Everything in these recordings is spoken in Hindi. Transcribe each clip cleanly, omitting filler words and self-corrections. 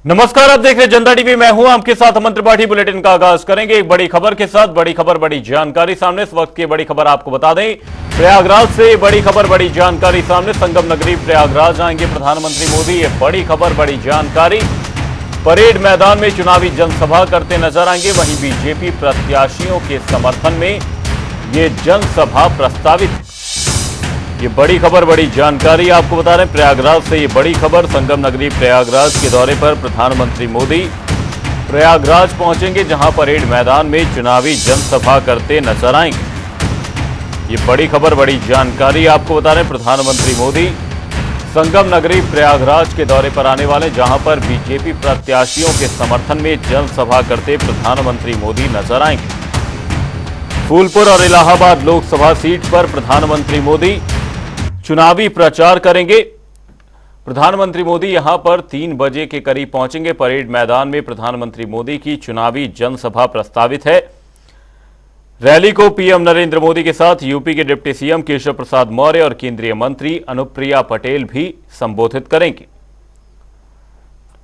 नमस्कार, आप देख रहे जनता टीवी। मैं हूं आपके साथ अमन त्रिपाठी। बुलेटिन का आगाज करेंगे एक बड़ी खबर के साथ। बड़ी खबर, बड़ी जानकारी सामने। इस वक्त की बड़ी खबर आपको बता दें, प्रयागराज से बड़ी खबर, बड़ी जानकारी सामने। संगम नगरी प्रयागराज आएंगे प्रधानमंत्री मोदी। ये बड़ी खबर, बड़ी जानकारी। परेड मैदान में चुनावी जनसभा करते नजर आएंगे। वहीं बीजेपी प्रत्याशियों के समर्थन में ये जनसभा प्रस्तावित है। ये बड़ी खबर, बड़ी जानकारी आपको बता रहे हैं प्रयागराज से। ये बड़ी खबर, संगम नगरी प्रयागराज के दौरे पर प्रधानमंत्री मोदी प्रयागराज पहुंचेंगे, जहां परेड मैदान में चुनावी जनसभा करते नजर आएंगे। ये बड़ी खबर, बड़ी जानकारी आपको बता रहे हैं प्रधानमंत्री मोदी संगम नगरी प्रयागराज के दौरे पर आने वाले, जहां पर बीजेपी प्रत्याशियों के समर्थन में जनसभा करते प्रधानमंत्री मोदी नजर आएंगे। फूलपुर और इलाहाबाद लोकसभा सीट पर प्रधानमंत्री मोदी चुनावी प्रचार करेंगे। प्रधानमंत्री मोदी यहां पर 3 बजे के करीब पहुंचेंगे। परेड मैदान में प्रधानमंत्री मोदी की चुनावी जनसभा प्रस्तावित है। रैली को पीएम नरेंद्र मोदी के साथ यूपी के डिप्टी सीएम केशव प्रसाद मौर्य और केंद्रीय मंत्री अनुप्रिया पटेल भी संबोधित करेंगे।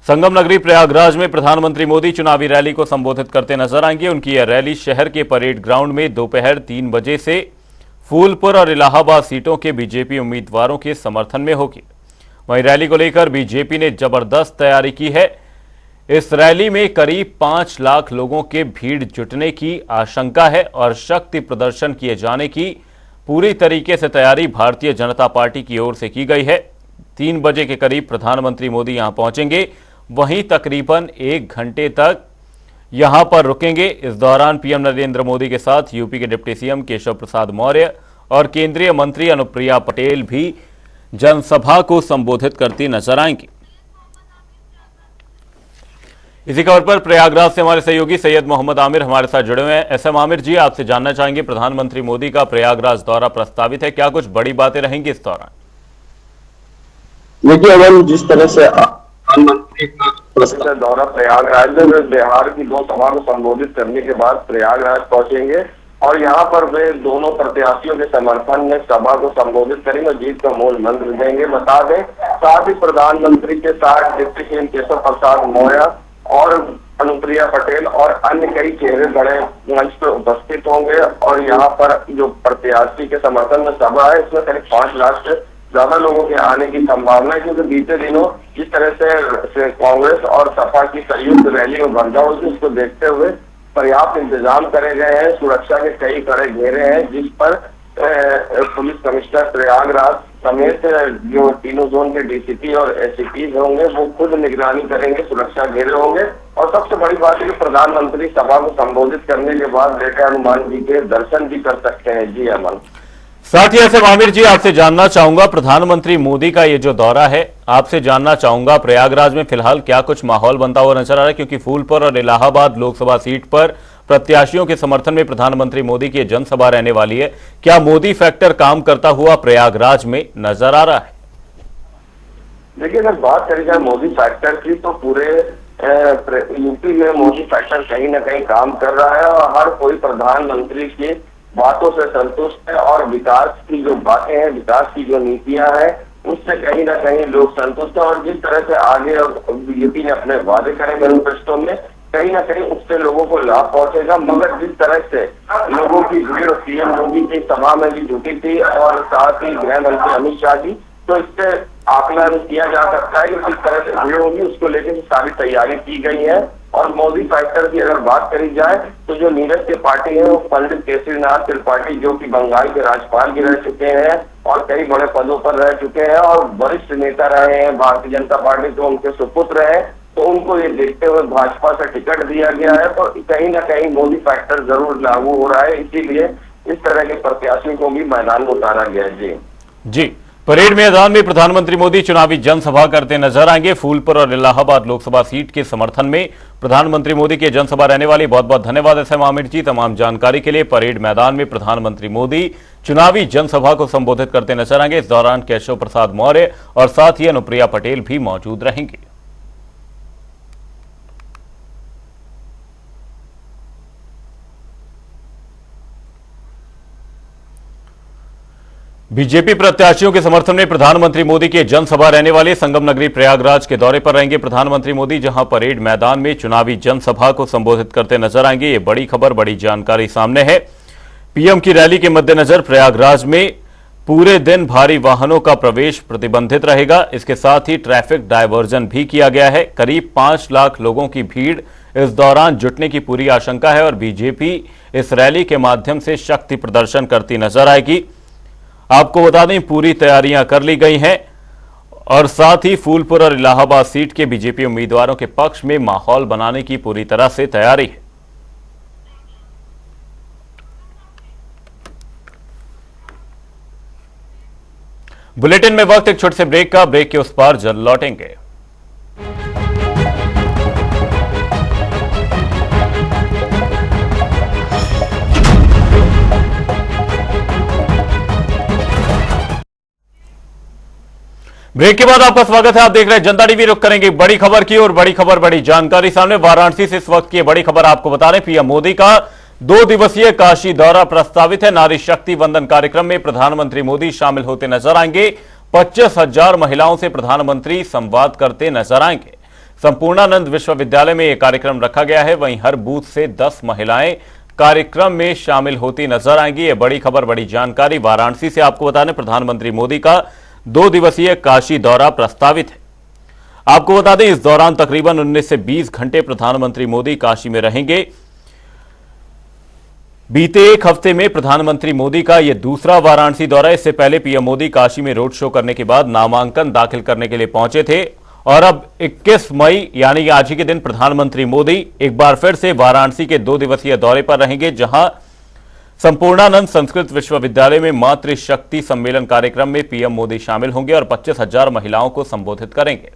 संगम नगरी प्रयागराज में प्रधानमंत्री मोदी चुनावी रैली को संबोधित करते नजर आएंगे। उनकी यह रैली शहर के परेड ग्राउंड में दोपहर 3 बजे से फूलपुर और इलाहाबाद सीटों के बीजेपी उम्मीदवारों के समर्थन में होगी। वहीं रैली को लेकर बीजेपी ने जबरदस्त तैयारी की है। इस रैली में करीब 5 लाख लोगों के भीड़ जुटने की आशंका है और शक्ति प्रदर्शन किए जाने की पूरी तरीके से तैयारी भारतीय जनता पार्टी की ओर से की गई है। 3 बजे के करीब प्रधानमंत्री मोदी यहां पहुंचेंगे। वहीं तकरीबन 1 घंटे तक यहां पर रुकेंगे। इस दौरान पीएम नरेंद्र मोदी के साथ यूपी के डिप्टी सीएम केशव प्रसाद मौर्य और केंद्रीय मंत्री अनुप्रिया पटेल भी जनसभा को संबोधित करती नजर आएंगी। इसी खबर पर प्रयागराज से हमारे सहयोगी सैयद मोहम्मद आमिर हमारे साथ जुड़े हुए हैं। एसएम आमिर जी, आपसे जानना चाहेंगे, प्रधानमंत्री मोदी का प्रयागराज दौरा प्रस्तावित है, क्या कुछ बड़ी बातें रहेंगी इस दौरान? देखिए अमन, जिस तरह से प्रधानमंत्री का दौरा प्रयागराज में बिहार की 2 सभा को संबोधित करने के बाद प्रयागराज पहुंचेंगे और यहां पर वे दोनों प्रत्याशियों के समर्थन में सभा को संबोधित करेंगे और जीत का मूल मंत्र देंगे। बता दें, साथ ही प्रधानमंत्री के साथ डिप्टी सीएम केशव प्रसाद मौर्य और अनुप्रिया पटेल और अन्य कई चेहरे बड़े मंच पर उपस्थित होंगे। और यहाँ पर जो प्रत्याशी के समर्थन में सभा है, इसमें करीब 5 लाख से ज्यादा लोगों के आने की संभावना है, क्योंकि बीते दिनों जिस तरह से कांग्रेस और सपा की संयुक्त रैली में बंधा हुई थी, उसको देखते हुए पर्याप्त इंतजाम करे गए हैं। सुरक्षा के कई कड़े घेरे हैं, जिस पर पुलिस कमिश्नर प्रयागराज समेत जो तीनों जोन के डीसीपी और एसीपी होंगे, वो खुद निगरानी करेंगे, सुरक्षा घेरे होंगे। और सबसे बड़ी बात है कि प्रधानमंत्री सभा को संबोधित करने के बाद बेटा हनुमान जी के दर्शन भी कर सकते हैं। जी अमन, साथ ही ऐसे आमिर जी, आपसे जानना चाहूंगा, प्रधानमंत्री मोदी का ये जो दौरा है, आपसे जानना चाहूंगा प्रयागराज में फिलहाल क्या कुछ माहौल बनता हुआ नजर आ रहा है, क्योंकि फूलपुर और इलाहाबाद लोकसभा सीट पर प्रत्याशियों के समर्थन में प्रधानमंत्री मोदी की जनसभा रहने वाली है। क्या मोदी फैक्टर काम करता हुआ प्रयागराज में नजर आ रहा है? देखिए, अगर बात करी जाए मोदी फैक्टर की, तो पूरे यूपी में मोदी फैक्टर कहीं ना कहीं काम कर रहा है और हर कोई प्रधानमंत्री की बातों से संतुष्ट है और विकास की जो बातें हैं, विकास की जो नीतियां हैं, उससे कहीं ना कहीं लोग संतुष्ट है। और जिस तरह से आगे बीजेपी ने अपने वादे करे मैनिफेस्टो में, कहीं ना कहीं उससे लोगों को लाभ पहुंचेगा। मगर जिस तरह से लोगों की भीड़ सीएम मोदी की सभा में भी जुटी थी और साथ ही गृह मंत्री अमित शाह जी, तो इससे आकलन किया जा सकता है कि किस तरह से भीड़ होगी, उसको लेकर सारी तैयारी की गई है। और मोदी फैक्टर की अगर बात करी जाए, तो जो नीरज त्रिपाठी है, वो पंडित केसरीनाथ त्रिपाठी, जो कि बंगाल के राज्यपाल भी रह चुके हैं और कई बड़े पदों पर रह चुके हैं और वरिष्ठ नेता रहे हैं भारतीय जनता पार्टी, तो उनके सुपुत्र हैं, तो उनको ये देखते हुए भाजपा से टिकट दिया गया है। तो कहीं ना कहीं मोदी फैक्टर जरूर लागू हो रहा है, इसीलिए इस तरह के प्रत्याशियों को भी मैदान में उतारा गया है। जी, परेड मैदान में प्रधानमंत्री मोदी चुनावी जनसभा करते नजर आएंगे। फूलपुर और इलाहाबाद लोकसभा सीट के समर्थन में प्रधानमंत्री मोदी की जनसभा रहने वाली। बहुत बहुत धन्यवाद एसएम आमिर जी तमाम जानकारी के लिए। परेड मैदान में प्रधानमंत्री मोदी चुनावी जनसभा को संबोधित करते नजर आएंगे। इस दौरान केशव प्रसाद मौर्य और साथ ही अनुप्रिया पटेल भी मौजूद रहेंगे। बीजेपी प्रत्याशियों के समर्थन में प्रधानमंत्री मोदी की जनसभा रहने वाली संगम नगरी प्रयागराज के दौरे पर रहेंगे प्रधानमंत्री मोदी, जहां परेड मैदान में चुनावी जनसभा को संबोधित करते नजर आएंगे। ये बड़ी खबर, बड़ी जानकारी सामने है। पीएम की रैली के मद्देनजर प्रयागराज में पूरे दिन भारी वाहनों का प्रवेश प्रतिबंधित रहेगा। इसके साथ ही ट्रैफिक डायवर्जन भी किया गया है। करीब 5 लाख लोगों की भीड़ इस दौरान जुटने की पूरी आशंका है और बीजेपी इस रैली के माध्यम से शक्ति प्रदर्शन करती नजर आएगी। आपको बता दें, पूरी तैयारियां कर ली गई हैं और साथ ही फूलपुर और इलाहाबाद सीट के बीजेपी उम्मीदवारों के पक्ष में माहौल बनाने की पूरी तरह से तैयारी है। बुलेटिन में वक्त एक छोटे से ब्रेक का, ब्रेक के उस पार जल्द लौटेंगे। ब्रेक के बाद आपका स्वागत है। आप देख रहे हैं जनता टीवी। रुक करेंगे बड़ी खबर की और बड़ी खबर, बड़ी जानकारी सामने। वाराणसी से इस वक्त की बड़ी खबर आपको बता रहे, पीएम मोदी का 2 दिवसीय काशी दौरा प्रस्तावित है। नारी शक्ति वंदन कार्यक्रम में प्रधानमंत्री मोदी शामिल होते नजर आएंगे। 25,000 महिलाओं से प्रधानमंत्री संवाद करते नजर आएंगे। संपूर्णानंद विश्वविद्यालय में यह कार्यक्रम रखा गया है। वहीं हर बूथ से 10 महिलाएं कार्यक्रम में शामिल होती नजर आएंगी। यह बड़ी खबर, बड़ी जानकारी वाराणसी से आपको बता दें, प्रधानमंत्री मोदी का 2 दिवसीय काशी दौरा प्रस्तावित है। आपको बता दें, इस दौरान तकरीबन 19 से 20 घंटे प्रधानमंत्री मोदी काशी में रहेंगे। बीते एक हफ्ते में प्रधानमंत्री मोदी का यह दूसरा वाराणसी दौरा। इससे पहले पीएम मोदी काशी में रोड शो करने के बाद नामांकन दाखिल करने के लिए पहुंचे थे और अब 21 मई यानी आज ही के दिन प्रधानमंत्री मोदी एक बार फिर से वाराणसी के 2 दिवसीय दौरे पर रहेंगे, जहां संपूर्णानंद संस्कृत विश्वविद्यालय में मातृ शक्ति सम्मेलन कार्यक्रम में पीएम मोदी शामिल होंगे और 25,000 महिलाओं को संबोधित करेंगे।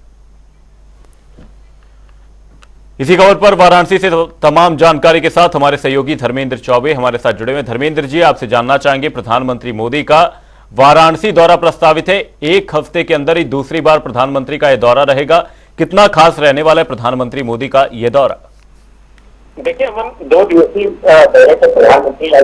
इसी खबर पर वाराणसी से तमाम जानकारी के साथ हमारे सहयोगी धर्मेंद्र चौबे हमारे साथ जुड़े हुए। धर्मेंद्र जी, आपसे जानना चाहेंगे, प्रधानमंत्री मोदी का वाराणसी दौरा प्रस्तावित है। एक हफ्ते के अंदर ही दूसरी बार प्रधानमंत्री का यह दौरा रहेगा। कितना खास रहने वाला है प्रधानमंत्री मोदी का यह दौरा? देखिए, हम 2 दिवसीय दौरे पर प्रधानमंत्री आज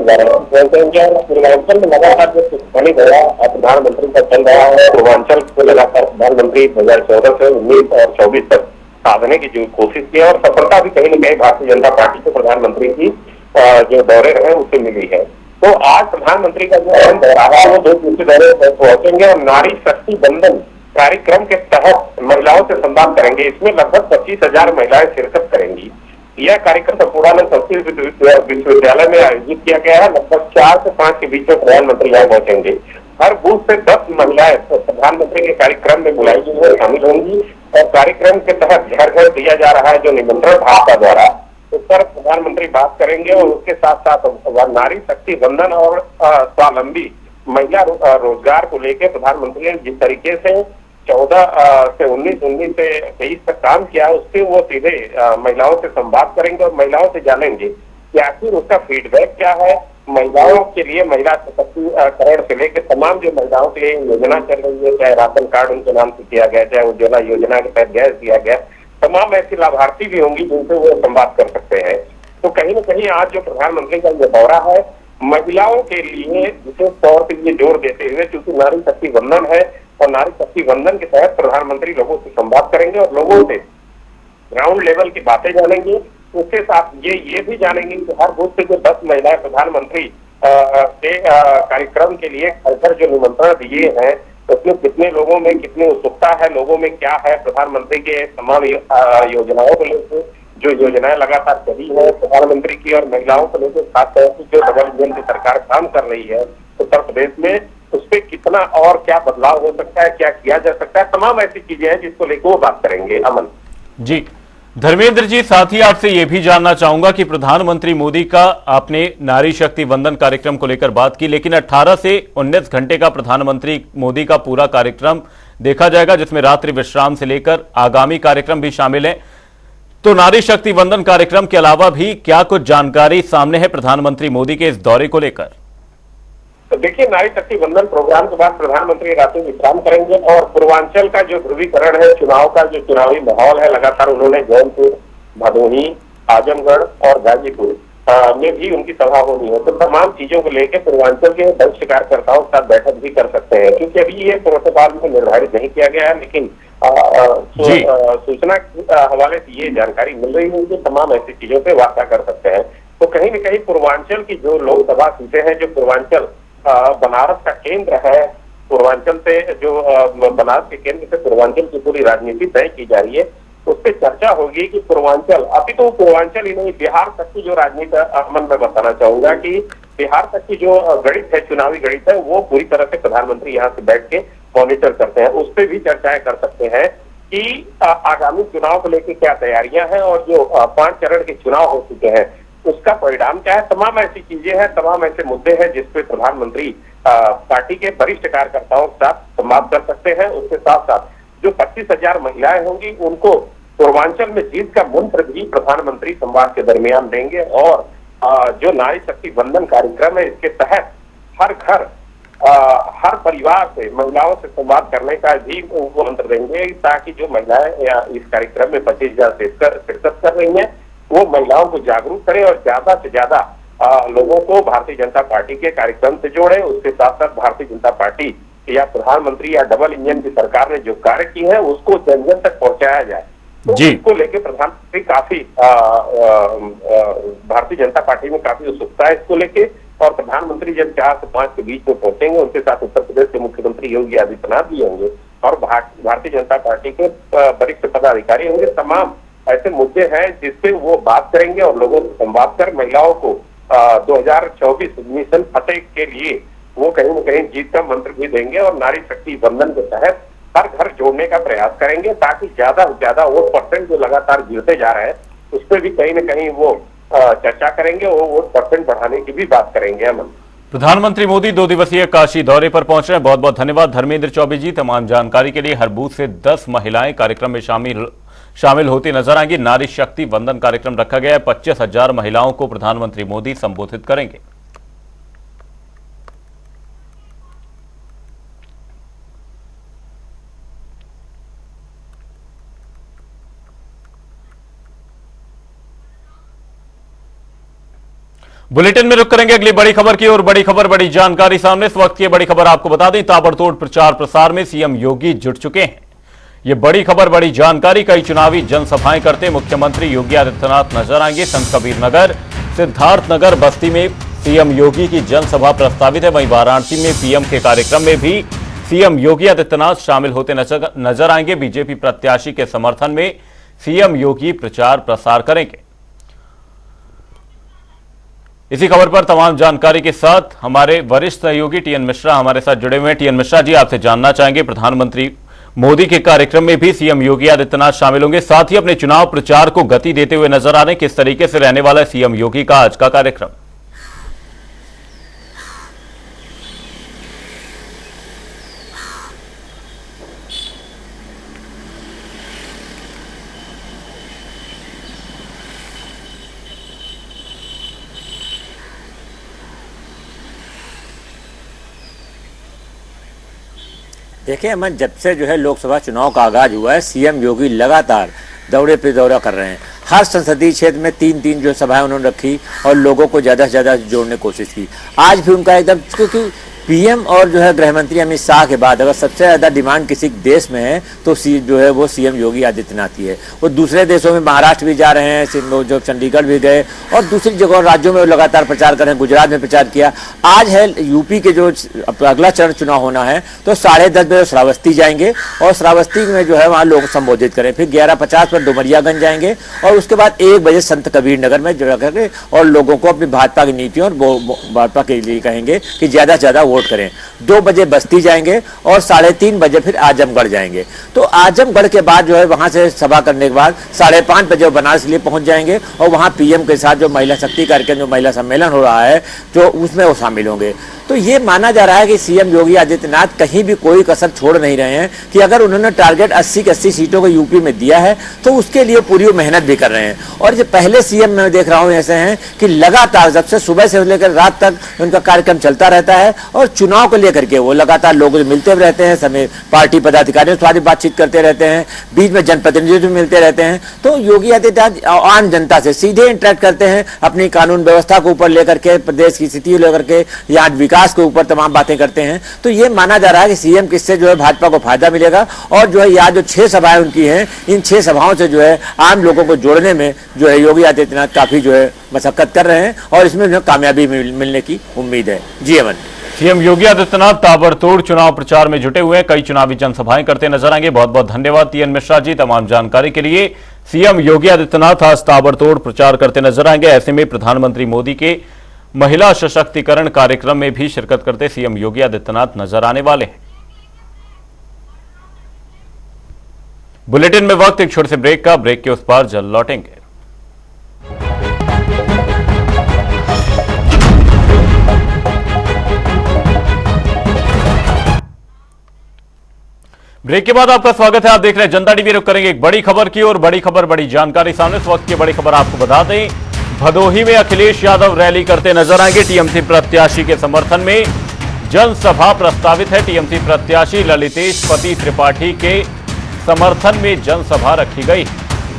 पूर्वांचल में लगातार जो पुष्पानी दौरा प्रधानमंत्री का चल रहा है, पूर्वांचल को लगातार प्रधानमंत्री 2014 से 19 और 24 तक साधने की जो कोशिश की है और सफलता भी कहीं न कहीं भारतीय जनता पार्टी को प्रधानमंत्री की जो दौरे रहे उससे मिली है। तो आज प्रधानमंत्री का जो दौरा है वो 2 दिवसीय दौरे पर पहुंचेंगे और नारी शक्ति वंदन कार्यक्रम के तहत महिलाओं से संवाद करेंगे। इसमें लगभग 25,000 महिलाएं शिरकत करेंगी। यह कार्यक्रम संपूर्णानंद संस्कृत विश्वविद्यालय में आयोजित किया गया है। लगभग 4 से 5 के बीच में प्रधानमंत्री यहाँ पहुंचेंगे। हर बूथ से 10 महिलाएं प्रधानमंत्री के कार्यक्रम में बुलाई गई है, शामिल होंगी और कार्यक्रम के तहत घर घर दिया जा रहा है जो निमंत्रण भाषा द्वारा, उस पर प्रधानमंत्री बात करेंगे और उसके साथ साथ नारी शक्ति वंदन और स्वावलंबी महिला रोजगार को लेकर प्रधानमंत्री ने जिस तरीके से 14 से 19 से 23 तक काम किया, उससे वो सीधे महिलाओं से संवाद करेंगे और महिलाओं से जानेंगे कि आखिर उसका फीडबैक क्या है। महिलाओं के लिए महिला सशक्तिकरण से लेकर तमाम जो महिलाओं के लिए योजना चल रही है, चाहे राशन कार्ड उनके नाम से किया गया, चाहे उज्ज्वला योजना के तहत गैस दिया गया, तमाम ऐसी लाभार्थी भी होंगी जिनसे वो संवाद कर सकते हैं। तो कहीं न कहीं आज जो प्रधानमंत्री का ये दौरा है महिलाओं के लिए विशेष तौर पर ये जोर देते हुए, क्योंकि नारी शक्ति वंदन है और नारी शक्ति वंदन के तहत प्रधानमंत्री लोगों से संवाद करेंगे और लोगों से ग्राउंड लेवल की बातें जानेंगे। उसके साथ ये भी जानेंगे कि हर बूथ से जो 10 महिलाएं प्रधानमंत्री के कार्यक्रम के लिए घर जो निमंत्रण दिए हैं उसमें कितने लोगों में कितनी उत्सुकता है, लोगों में क्या है प्रधानमंत्री के तमाम योजनाओं को लेकर, जो योजनाएं लगातार चली है प्रधानमंत्री की और महिलाओं को लेकर खासतौर से जो डबल इंजन की सरकार काम कर रही है उत्तर प्रदेश में, उस पर कितना और क्या बदलाव हो सकता है, क्या किया जा सकता है, तमाम ऐसी चीजें हैं जिसको लेकर वो बात करेंगे। अमन जी, धर्मेंद्र जी, साथ ही आपसे यह भी जानना चाहूंगा कि प्रधानमंत्री मोदी का आपने नारी शक्ति वंदन कार्यक्रम को लेकर बात की, लेकिन 18 से 19 घंटे का प्रधानमंत्री मोदी का पूरा कार्यक्रम देखा जाएगा, जिसमें रात्रि विश्राम से लेकर आगामी कार्यक्रम भी शामिल है। तो नारी शक्ति वंदन कार्यक्रम के अलावा भी क्या कुछ जानकारी सामने है प्रधानमंत्री मोदी के इस दौरे को लेकर? तो देखिए, नारी शक्ति वंदन प्रोग्राम के बाद प्रधानमंत्री रात्रि विश्राम करेंगे और पूर्वांचल का जो ध्रुवीकरण है, चुनाव का जो चुनावी माहौल है, लगातार उन्होंने जौनपुर, भदोही, आजमगढ़ और गाजीपुर में भी उनकी सभा होनी है, तो तमाम चीजों को लेकर पूर्वांचल के वरिष्ठ कार्यकर्ताओं के साथ बैठक भी कर सकते हैं, क्योंकि अभी ये प्रोटोकॉल में निर्धारित नहीं किया गया है, लेकिन सूचना के हवाले से ये जानकारी मिल रही है कि तमाम ऐसी चीजों पे वार्ता कर सकते हैं। तो कहीं न कहीं पूर्वांचल की जो लोकसभा सीटें हैं, जो पूर्वांचल बनारस का केंद्र है, पूर्वांचल से जो बनारस के केंद्र से पूर्वांचल की पूरी राजनीति तय की जा रही है, उस पर चर्चा होगी कि पूर्वांचल, अभी तो पूर्वांचल ही नहीं, बिहार तक की जो राजनीति अमन में बताना चाहूंगा कि बिहार तक की जो गणित है, चुनावी गणित है, वो पूरी तरह से प्रधानमंत्री यहाँ से बैठ के मॉनिटर करते हैं। उस पर भी चर्चाएं कर सकते हैं कि आगामी चुनाव को लेकर क्या तैयारियां हैं और जो 5 चरण के चुनाव हो चुके हैं उसका परिणाम क्या है। तमाम ऐसी चीजें हैं, तमाम ऐसे मुद्दे हैं जिसपे प्रधानमंत्री पार्टी के वरिष्ठ कार्यकर्ताओं के साथ संवाद कर सकते हैं। उसके साथ साथ जो 25,000 महिलाएं होंगी उनको पूर्वांचल में जीत का मंत्र भी प्रधानमंत्री संवाद के दरमियान देंगे, और जो नारी शक्ति वंदन कार्यक्रम है, इसके तहत हर घर हर परिवार से महिलाओं से संवाद करने का भी उनको मंत्र देंगे, ताकि जो महिलाएं इस कार्यक्रम में 25,000 शिरकत कर रही हैं वो महिलाओं को जागरूक करें और ज्यादा से ज्यादा लोगों को भारतीय जनता पार्टी के कार्यक्रम से जोड़े। उसके साथ साथ भारतीय जनता पार्टी या प्रधानमंत्री या डबल इंजन की सरकार ने जो कार्य की है उसको जन जन तक पहुंचाया जाए। तो इसको लेके प्रधानमंत्री काफी भारतीय जनता पार्टी में काफी उत्सुकता है इसको लेके, और प्रधानमंत्री जब 4 से 5 के बीच में पहुंचेंगे, उनके साथ उत्तर प्रदेश के मुख्यमंत्री योगी आदित्यनाथ भी होंगे और भारतीय जनता पार्टी के वरिष्ठ पदाधिकारी होंगे। तमाम ऐसे मुद्दे हैं जिसपे वो बात करेंगे और लोगों से संवाद कर महिलाओं को 2024 मिशन फतेह के लिए वो कहीं न कहीं जीत का मंत्र भी देंगे और नारी शक्ति वंदन के तहत हर घर जोड़ने का प्रयास करेंगे, ताकि ज्यादा से ज्यादा वोट परसेंट जो लगातार गिरते जा रहे हैं उस पर भी कहीं न कहीं वो चर्चा करेंगे और वोट परसेंट बढ़ाने की भी बात करेंगे। अमन, प्रधानमंत्री मोदी 2 दिवसीय काशी दौरे पर पहुंच रहे हैं। बहुत बहुत धन्यवाद धर्मेंद्र चौबे जी। तमाम जानकारी के लिए हर बूथ से 10 महिलाएं कार्यक्रम में शामिल होती नजर आएंगी। नारी शक्ति वंदन कार्यक्रम रखा गया है। 25,000 महिलाओं को प्रधानमंत्री मोदी संबोधित करेंगे। बुलेटिन में रुक करेंगे अगली बड़ी खबर की और बड़ी खबर बड़ी जानकारी सामने। इस वक्त की बड़ी खबर आपको बता दें, ताबड़तोड़ प्रचार प्रसार में सीएम योगी जुट चुके हैं। ये बड़ी खबर बड़ी जानकारी। कई चुनावी जनसभाएं करते मुख्यमंत्री योगी आदित्यनाथ नजर आएंगे। संत कबीर नगर, सिद्धार्थ नगर, बस्ती में सीएम योगी की जनसभा प्रस्तावित है। वहीं वाराणसी में पीएम के कार्यक्रम में भी सीएम योगी आदित्यनाथ शामिल होते नजर आएंगे। बीजेपी प्रत्याशी के समर्थन में सीएम योगी प्रचार प्रसार करेंगे। इसी खबर पर तमाम जानकारी के साथ हमारे वरिष्ठ सहयोगी टीएन मिश्रा हमारे साथ जुड़े हुए हैं। टीएन मिश्रा जी, आपसे जानना चाहेंगे, प्रधानमंत्री मोदी के कार्यक्रम में भी सीएम योगी आदित्यनाथ शामिल होंगे, साथ ही अपने चुनाव प्रचार को गति देते हुए नजर आ रहे हैं। किस तरीके से रहने वाला है सीएम योगी का आज का कार्यक्रम? देखिए अमन, जब से जो है लोकसभा चुनाव का आगाज हुआ है, सीएम योगी लगातार दौरे पे दौरा कर रहे हैं। हर संसदीय क्षेत्र में 3-3 जो सभाएं उन्होंने रखी और लोगों को ज़्यादा से ज़्यादा जोड़ने की कोशिश की। आज भी उनका एकदम, क्योंकि पीएम और जो है गृहमंत्री अमित शाह के बाद अगर सबसे ज़्यादा डिमांड किसी देश में है तो जो है वो सीएम योगी आदित्यनाथ ही है। वो दूसरे देशों में महाराष्ट्र भी जा रहे हैं, जो चंडीगढ़ भी गए और दूसरी जगह राज्यों में लगातार प्रचार कर रहे हैं। गुजरात में प्रचार किया। आज है यूपी के जो अगला चरण चुनाव होना है, तो 10:30 बजे श्रावस्ती जाएंगे और श्रावस्ती में जो है वहाँ लोग संबोधित करें। फिर 11:50 पर डुमरियागंज जाएंगे और उसके बाद 1 बजे संत कबीर नगर में जगह करके और लोगों को अपनी भाजपा की नीतियों और भाजपा के लिए कहेंगे कि ज़्यादा से ज़्यादा वोट करें। 2 बजे बस्ती जाएंगे और 3:30 बजे फिर आजमगढ़ जाएंगे। तो आजमगढ़ के बाद जो है वहां से सभा करने के बाद 5:30 बजे बनारस लिए पहुंच जाएंगे और वहां पीएम के साथ जो महिला शक्ति कार्यक्रम, जो महिला सम्मेलन हो रहा है, तो उसमें वो शामिल होंगे। तो ये माना जा रहा है कि सीएम योगी आदित्यनाथ कहीं भी कोई कसर छोड़ नहीं रहे हैं कि अगर उन्होंने टारगेट 80 की 80 सीटों को यूपी में दिया है तो उसके लिए पूरी मेहनत भी कर रहे हैं। और जो पहले सीएम मैं देख रहा हूं ऐसे हैं कि लगातार जब से सुबह से लेकर रात तक उनका कार्यक्रम चलता रहता है और और चुनाव को लेकर के वो लगातार लोगों से मिलते रहते हैं, समय पार्टी पदाधिकारियों से बातचीत करते रहते हैं, बीच में जनप्रतिनिधियों से मिलते रहते हैं। तो योगी आदित्यनाथ आम जनता से सीधे इंटरेक्ट करते हैं, अपनी कानून व्यवस्था को ऊपर लेकर के, प्रदेश की स्थिति लेकर के या विकास के ऊपर तमाम बातें करते हैं। तो ये माना जा रहा है कि सीएम किससे जो है भाजपा को फायदा मिलेगा, और जो है यहाँ जो 6 सभाएं उनकी हैं, इन 6 सभाओं से जो है आम लोगों को जोड़ने में जो है योगी आदित्यनाथ काफी जो है मशक्कत कर रहे हैं, और इसमें जो कामयाबी मिलने की उम्मीद है। जी अमन। सीएम योगी आदित्यनाथ ताबड़तोड़ चुनाव प्रचार में जुटे हुए हैं, कई चुनावी जनसभाएं करते नजर आएंगे। बहुत बहुत धन्यवाद टीएन मिश्रा जी तमाम जानकारी के लिए। सीएम योगी आदित्यनाथ आज ताबड़तोड़ प्रचार करते नजर आएंगे। ऐसे में प्रधानमंत्री मोदी के महिला सशक्तिकरण कार्यक्रम में भी शिरकत करते सीएम योगी आदित्यनाथ नजर आने वाले हैं। बुलेटिन में वक्त एक छोटे से ब्रेक का, ब्रेक के उस पार जल्द लौटेंगे। ब्रेक के बाद आपका स्वागत है। आप देख रहे हैं जनता टीवी। रुक करेंगे एक बड़ी खबर की और बड़ी खबर बड़ी जानकारी सामने। इस वक्त की बड़ी खबर आपको बता दें, भदोही में अखिलेश यादव रैली करते नजर आएंगे। टीएमसी प्रत्याशी के समर्थन में जनसभा प्रस्तावित है। टीएमसी प्रत्याशी ललितेश पति त्रिपाठी के समर्थन में जनसभा रखी गई।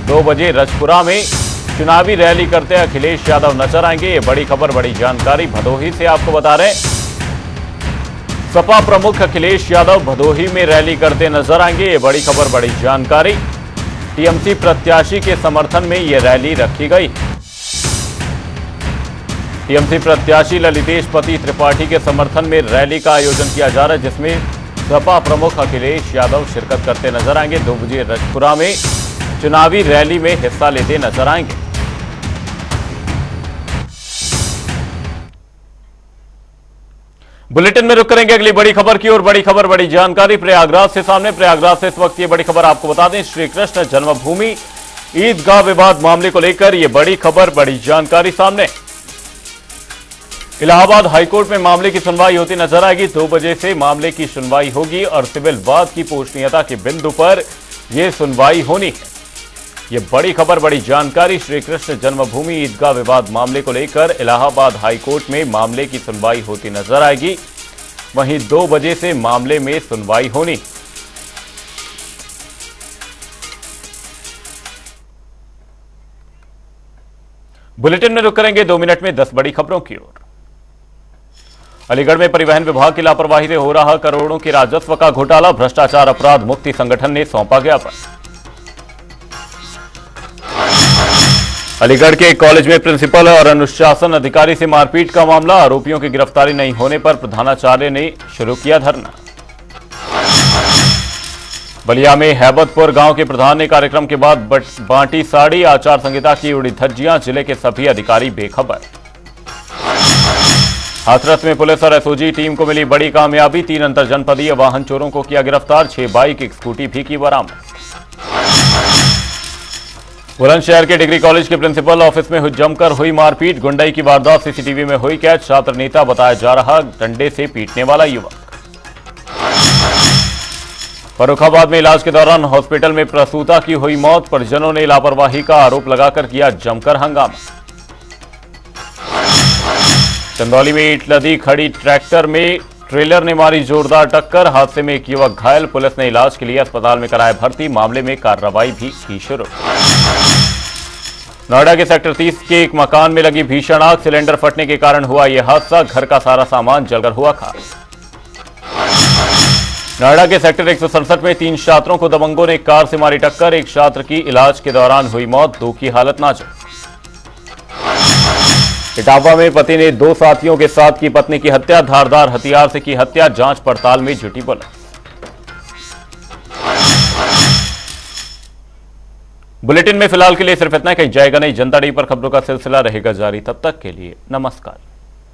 2 बजे रजपुरा में चुनावी रैली करते अखिलेश यादव नजर आएंगे। ये बड़ी खबर बड़ी जानकारी भदोही से आपको बता रहे हैं। सपा प्रमुख अखिलेश यादव भदोही में रैली करते नजर आएंगे। ये बड़ी खबर बड़ी जानकारी। टीएमसी प्रत्याशी के समर्थन में यह रैली रखी गई। टीएमसी प्रत्याशी ललितेश पति त्रिपाठी के समर्थन में रैली का आयोजन किया जा रहा है, जिसमें सपा प्रमुख अखिलेश यादव शिरकत करते नजर आएंगे। 2 बजे रजपुरा में चुनावी रैली में हिस्सा लेते नजर आएंगे। बुलेटिन में रुक करेंगे अगली बड़ी खबर की और बड़ी खबर बड़ी जानकारी प्रयागराज से सामने। प्रयागराज से इस वक्त ये बड़ी खबर आपको बता दें, श्री कृष्ण जन्मभूमि ईदगाह विवाद मामले को लेकर यह बड़ी खबर बड़ी जानकारी सामने। इलाहाबाद हाईकोर्ट में मामले की सुनवाई होती नजर आएगी। 2 बजे से मामले की सुनवाई होगी और सिविल वाद की पोषणीयता के बिंदु पर यह सुनवाई होनी है। यह बड़ी खबर बड़ी जानकारी। श्री कृष्ण जन्मभूमि ईदगाह विवाद मामले को लेकर इलाहाबाद हाईकोर्ट में मामले की सुनवाई होती नजर आएगी। वहीं 2 बजे से मामले में सुनवाई होनी। बुलेटिन में रुक करेंगे 2 मिनट में 10 बड़ी खबरों की ओर। अलीगढ़ में परिवहन विभाग की लापरवाही से हो रहा करोड़ों के राजस्व का घोटाला, भ्रष्टाचार अपराध मुक्ति संगठन ने सौंपा ज्ञापन। अलीगढ़ के एक कॉलेज में प्रिंसिपल और अनुशासन अधिकारी से मारपीट का मामला, आरोपियों की गिरफ्तारी नहीं होने पर प्रधानाचार्य ने शुरू किया धरना। बलिया में हैबतपुर गांव के प्रधान ने कार्यक्रम के बाद बांटी साड़ी, आचार संहिता की उड़ी धज्जियां, जिले के सभी अधिकारी बेखबर। हाथरस में पुलिस और एसओजी टीम को मिली बड़ी कामयाबी, 3 अंतरजनपदीय वाहन चोरों को किया गिरफ्तार, 6 बाइक 1 स्कूटी भी की बरामद। बुलंदशहर के डिग्री कॉलेज के प्रिंसिपल ऑफिस में जमकर हुई मारपीट, गुंडई की वारदात सीसीटीवी में हुई कैद, छात्र नेता बताया जा रहा डंडे से पीटने वाला युवक। फर्रुखाबाद में इलाज के दौरान हॉस्पिटल में प्रसूता की हुई मौत, परिजनों ने लापरवाही का आरोप लगाकर किया जमकर हंगामा। चंदौली में ईंट लदी खड़ी ट्रैक्टर में ट्रेलर ने मारी जोरदार टक्कर, हादसे में एक युवक घायल, पुलिस ने इलाज के लिए अस्पताल में कराया भर्ती, मामले में कार्रवाई भी की शुरू। नोएडा के सेक्टर 30 के एक मकान में लगी भीषण आग, सिलेंडर फटने के कारण हुआ यह हादसा, घर का सारा सामान जलकर हुआ खाक। नोएडा के सेक्टर 167 में 3 छात्रों को दबंगों ने कार से मारी टक्कर, एक छात्र की इलाज के दौरान हुई मौत, 2 की हालत नाजुक। इटावा में पति ने 2 साथियों के साथ की पत्नी की हत्या, धारदार हथियार से की हत्या, जांच पड़ताल में जुटी पुलिस। बुलेटिन में फिलहाल के लिए सिर्फ इतना ही, कहीं जाएगा नहीं। जनता टीवी पर खबरों का सिलसिला रहेगा जारी, तब तक के लिए नमस्कार।